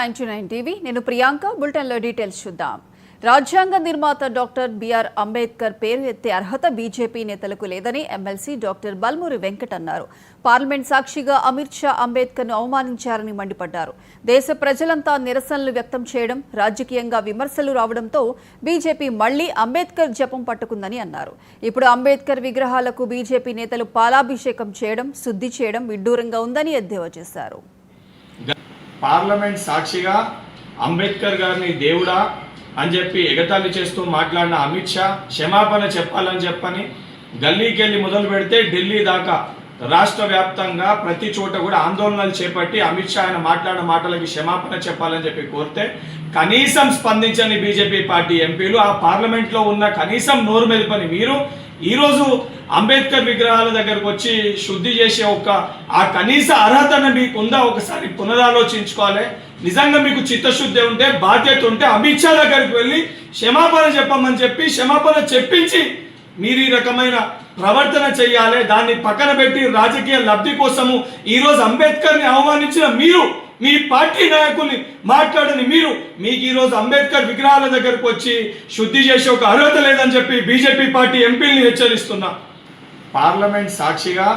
99 TV నేను ప్రియాంక బులెటిన్లో details చూద్దాం. రాజ్యాంగ నిర్మాత డాక్టర్ బిఆర్ అంబేద్కర్ పేరు ఎత్తే అర్హత బీజేపీ నేతలకు లేదని ఎమ్మెల్సీ డాక్టర్ బల్మూరి వెంకట్ అన్నారు. పార్లమెంట్ సాక్షిగా అమిత్ షా అంబేద్కర్ను అవమానించారని మండిపడ్డారు. దేశ ప్రజలంతా నిరసనలు వ్యక్తం చేయడం, రాజకీయంగా విమర్శలు రావడంతో బీజేపీ మళ్లీ అంబేద్కర్ జపం పట్టుకుందని అన్నారు. ఇప్పుడు అంబేద్కర్ విగ్రహాలకు బీజేపీ నేతలు పాలాభిషేకం చేయడం, శుద్ధి చేయడం విడ్డూరంగా ఉందని ఎద్దేవా చేశారు. పార్లమెంట్ సాక్షిగా అంబేద్కర్ గారిని దేవుడా అని చెప్పి ఎగతాళి చేస్తూ మాట్లాడిన అమిత్ షా క్షమాపణ చెప్పాలని చెప్పని గల్లీకి వెళ్ళి మొదలు పెడితే ఢిల్లీ దాకా రాష్ట్ర వ్యాప్తంగా ప్రతి చోట కూడా ఆందోళనలు చేపట్టి అమిత్ షా ఆయన మాట్లాడిన మాటలకి క్షమాపణ చెప్పాలని చెప్పి కోరితే కనీసం స్పందించని బీజేపీ పార్టీ ఎంపీలు, ఆ పార్లమెంట్లో ఉన్న కనీసం నోరు మెదపని మీరు ఈరోజు అంబేద్కర్ విగ్రహాల దగ్గరకు వచ్చి శుద్ధి చేసే ఆ కనీస అర్హతను మీకు ఉందా? ఒకసారి పునరాలోచించుకోవాలి. నిజంగా మీకు చిత్తశుద్ధి ఉంటే, బాధ్యత ఉంటే అమిత్ షా దగ్గరికి వెళ్ళి క్షమాపణ చెప్పమని చెప్పి క్షమాపణ చెప్పించి మీరు ఈ రకమైన ప్రవర్తన చెయ్యాలి. దాన్ని పక్కన పెట్టి రాజకీయ లబ్ధి కోసము ఈరోజు అంబేద్కర్ని అవమానించిన మీరు, మీ పార్టీ నాయకుల్ని మాట్లాడని మీరు, మీకు ఈరోజు అంబేద్కర్ విగ్రహాల దగ్గరకు వచ్చి శుద్ధి చేసే ఒక అర్హత లేదని చెప్పి బీజేపీ పార్టీ ఎంపీల్ని హెచ్చరిస్తున్నా. పార్లమెంట్ సాక్షిగా